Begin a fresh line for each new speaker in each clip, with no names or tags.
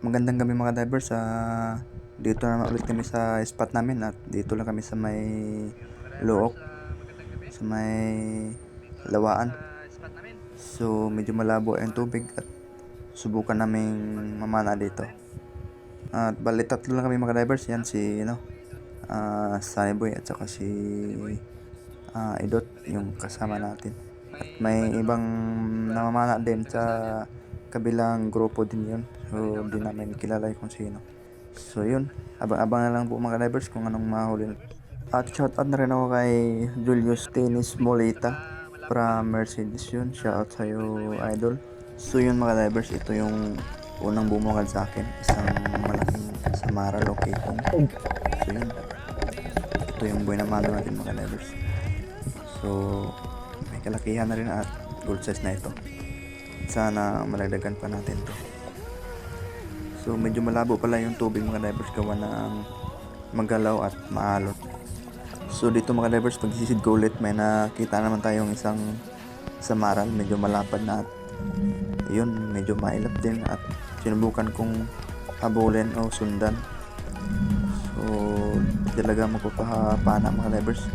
Magandang gabi mga divers. Dito naman ulit kami sa spot namin at dito lang kami sa may Luok, sa may Lawaan. So medyo malabo ang tubig at subukan naming mamana dito. At bali tatlo lang kami mga divers. Yan si Sunny Boy at saka si Idot yung kasama natin. At may ibang namamana din sa kabilang grupo din yun. So di namin kilala kung sino. So yun, abang-abang na lang po mga divers kung anong mahuli. At shoutout na rin ako kay Julius Tennis Molita from Mercedes yun. Shoutout sa'yo idol. So yun mga divers, ito yung unang bumungad sa akin. Isang malaking Samara locating. So yun, ito yung buhay na malo natin mga divers. So may kalakihan na rin at gold size na ito. Sana malagdagan pa natin to. So medyo malabo pala yung tubig mga divers gawa ng magalaw at maalot. So dito mga divers, pag sisid ko ulit, may nakita naman tayong isang samaral, medyo malapad na at yun, medyo mailap din at sinubukan kong habulin o sundan. So talaga magpapahapana mga divers.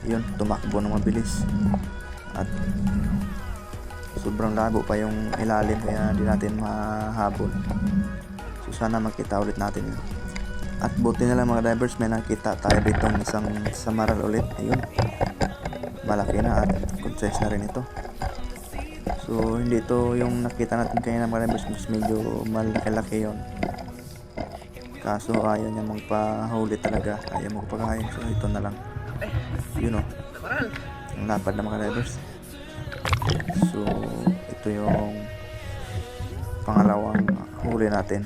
Yun, tumakbo ng mabilis at sobrang labo pa yung ilalim kaya hindi natin mahabol. So sana makita ulit natin yun. At buti na lang mga divers, may nakita tayo ditong isang samaral ulit. Ayun, malaki na at good size na rin ito. So hindi ito yung nakita natin kanina mga divers, mas medyo malaki-laki yun. Kaso ayaw niya magpahuli talaga, ayaw magpakain. So ito na lang. Yun o, ang lapad na mga divers. So ito yung pangalawang huli natin,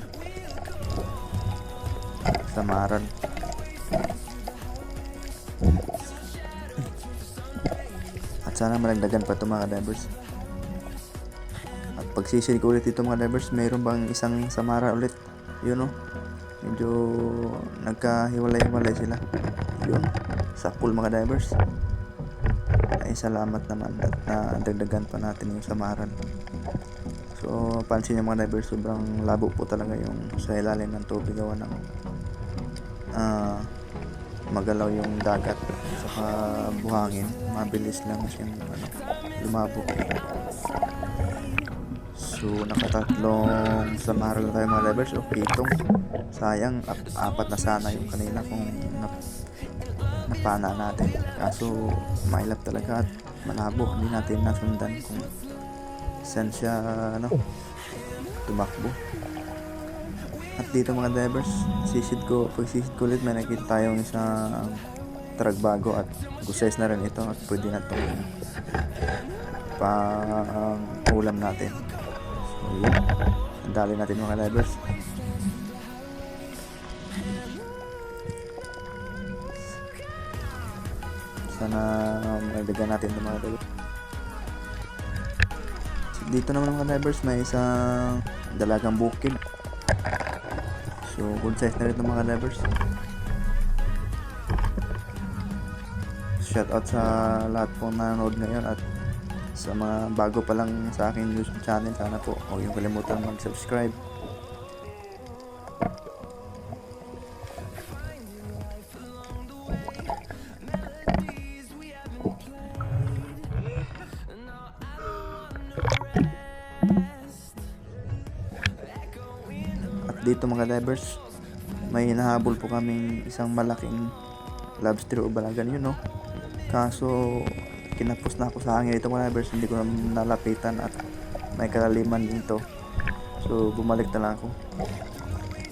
samaran. At sana malagdagan pa ito mga divers. At pagsisid ko ulit ito mga divers, mayroon bang isang samara ulit. Yun o, medyo nagkahiwalay-hiwalay sila. Yun, sakul mga divers. Ay salamat naman at nadagdagan pa natin yung samaran. So pansin nyo mga divers, sobrang labo po talaga yung sa ilalim ng tubig gawa ng magalaw yung dagat saka buhangin, mabilis lang siyang lumabo. So nakatatlong samaral tayo mga divers o pitong. Sayang, apat na sana yung kanina kung napana natin, kaso mailap talaga at malabo, hindi natin nasundan kung saan siya tumakbo. At dito mga divers, pag sisid ko ulit, may nakita tayong isang tragbago at good size na rin ito at pwede na itong pang ulam natin. So yun, dali natin mga divers. Sana magdagan natin ito mga divers. Dito naman mga divers, may isang dalagang bukid. So good size na rin ito mga divers. Shout out sa lahat po nanonood ngayon at sa mga bago pa lang sa akin YouTube channel, sana po huwag yung kalimutan mag-subscribe. Dito mga divers, may hinahabol po kaming isang malaking lobster o balagan yun no. Kaso kinapos na ako sa hangin ito mga divers, hindi ko na nalapitan at may kalaliman dito. So bumalik na lang ako.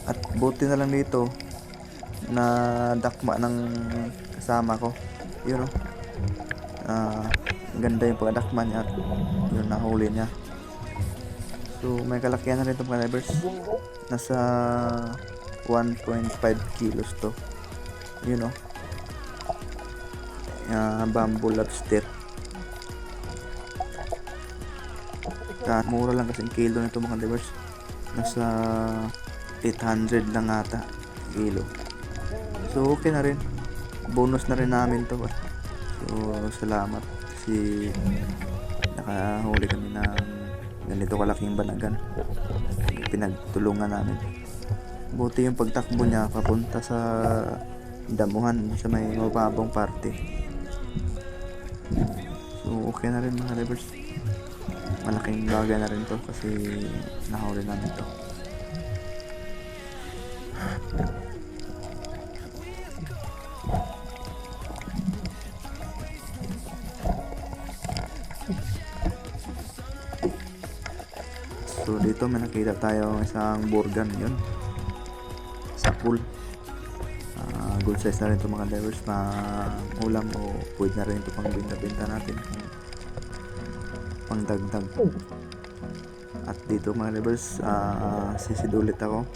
At buti na lang dito na dakma ng kasama ko. Yun no. Ganda yung pagdakma niya at yun nahuli niya. So may kalakihan na rin ito mga divers. Nasa 1.5 kilos to. Yun o. Bamboo lobster. Mura lang kasi kilo nito mga divers. Nasa 800 lang ata kilo. So okay na rin. Bonus na rin namin to. So salamat kasi nakahuli kami ng ganito kalaking banagan. Pinagtulungan namin. Buti yung pagtakbo niya papunta sa damuhan sa may mababang parte. So okay na rin mga divers. Malaking bagay na rin to kasi nahuli namin to. So dito may nakita tayo isang burgan yun sa pool. Good size na rin ito mga divers, ulam o pwede na rin ito pang binta-binta natin pang dagdag. At dito mga divers, sisid ulit ako,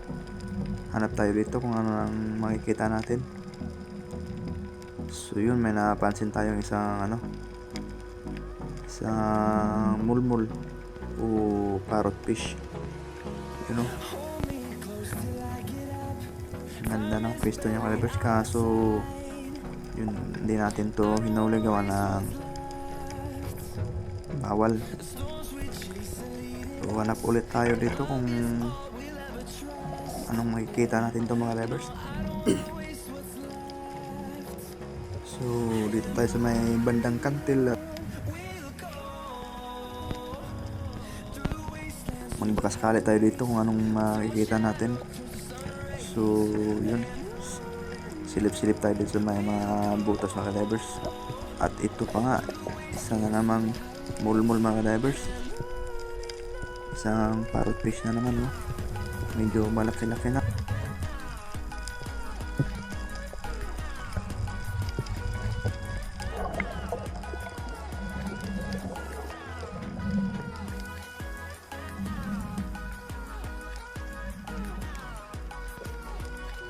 hanap tayo dito kung ano ang makikita natin. So yun, may napansin tayong isang mulmul o parrot fish, you know. Ganda ng pwesto niya mga divers, kaso yun, hindi natin to hinuli gawa ng bawal. So hanap ulit tayo dito kung anong makikita natin to mga divers. So dito tayo sa may bandang kantil, magbakaskali tayo dito kung anong makikita natin. So yun, silip-silip tayo dito sa may mga butas mga divers. At ito pa nga, isa na namang mulmul mga divers, isang parrot fish na naman, no? Medyo malaki-laki na.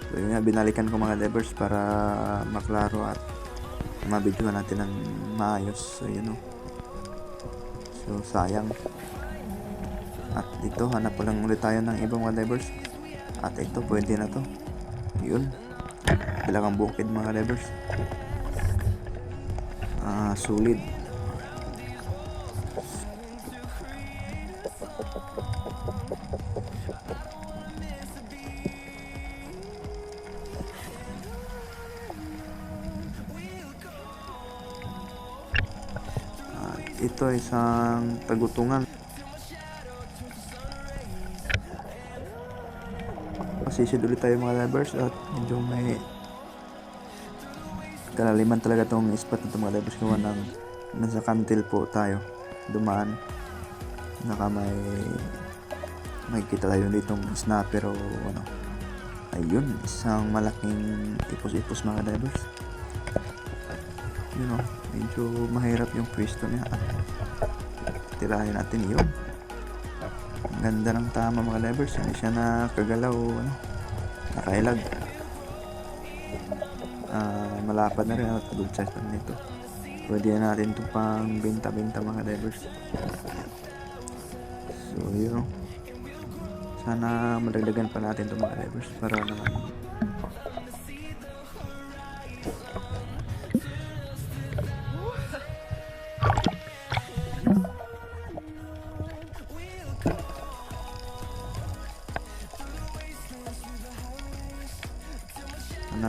So yun nga, binalikan ko mga divers para maklaro at mabidyohan natin ng maayos. So yun, no? So sayang. At dito hanap ko lang ulit tayo ng ibang mga divers. At ito pwede na to. Yun, bilang bukid mga divers. Sulit. Ito ay isang tagutungan. Sisid ulit tayo mga divers at medyo may kalaliman talaga itong spot nito mga divers, gawa ng nasa kantil po tayo dumaan. Naka makikita tayo ditong snapper o ano. Ayun, isang malaking ipos-ipos mga divers. You know, medyo mahirap yung pwesto niya at tirahin natin yun. Ang ganda ng tama mga divers, hindi siya nakagalaw, nakailag. Malapad na rin at good size pa nito. Pwede na natin ito pang benta-benta mga divers. So yun, sana madagdagan pa natin ito mga divers para naman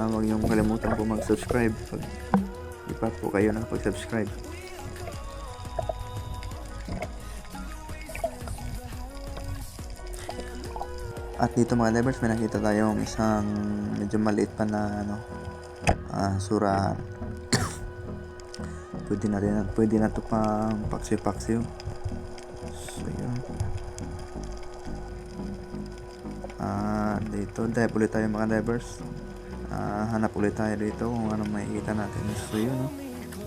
huwag niyong kalimutan po mag-subscribe pag di pa po kayo nakapag-subscribe. At dito mga divers, may nakita tayong isang medyo maliit pa na surahan. pwede na to pang paksiw-paksiw. So yun, dito dive ulit tayo mga divers. Hanap ulit tayo dito kung ano makikita natin. So yun, no?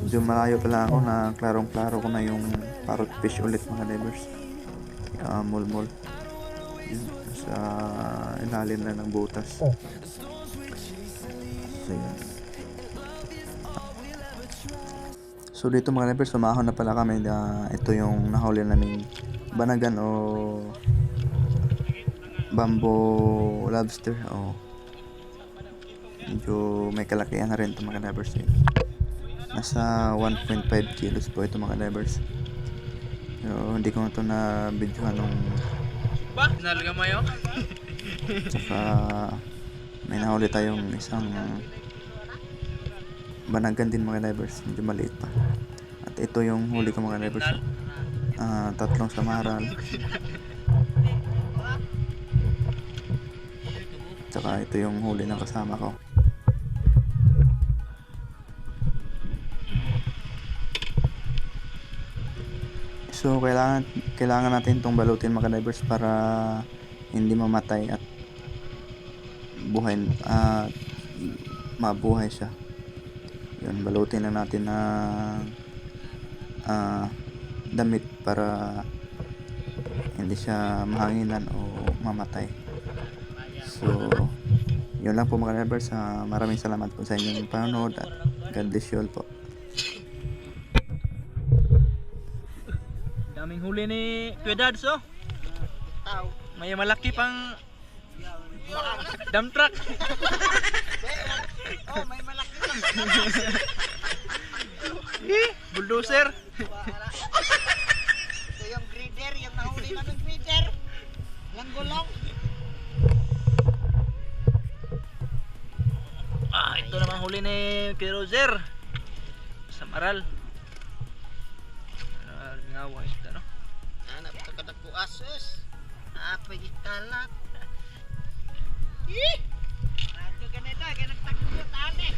Medyo malayo pala ako, na klarong-klaro ko na yung parrot fish ulit mga divers. Mulmul yun, sa ilalim na ng butas. So yun. So dito mga divers, sumahon na pala kami. Ito yung nahuli naming banagan o bamboo lobster. Medyo may kalakihan na rin ito mga divers. Nasa 1.5 kilos po ito mga divers. So, hindi ko na ito na videohan nung
ba? Nalaga mo yun?
Tsaka may nahuli tayong isang banagan din mga divers, medyo maliit pa. At ito yung huli ko mga divers. Tatlong samaral. Tsaka ito yung huli ng kasama ko. So kailangan natin itong balutin mga divers para hindi mamatay at mabuhay siya. Yun, balutin lang natin ng damit para hindi siya mahanginan o mamatay. So yun lang po mga divers. Maraming salamat po sa inyong panonood at God bless you all po.
Daming huli ni Kuya Dads, oh. May malaki pang dump truck.
Oh, may malaki lang.
Bulldozer.
Ito yung grader, yung nahuli namin grader. Langgulong.
Ito naman huli ni Kuya Roger. Samaral. Ngawa isda, no?
Anak pagkadak ko asus. Apa ikalat? Radyo ganito, kaya nagtagutot ane.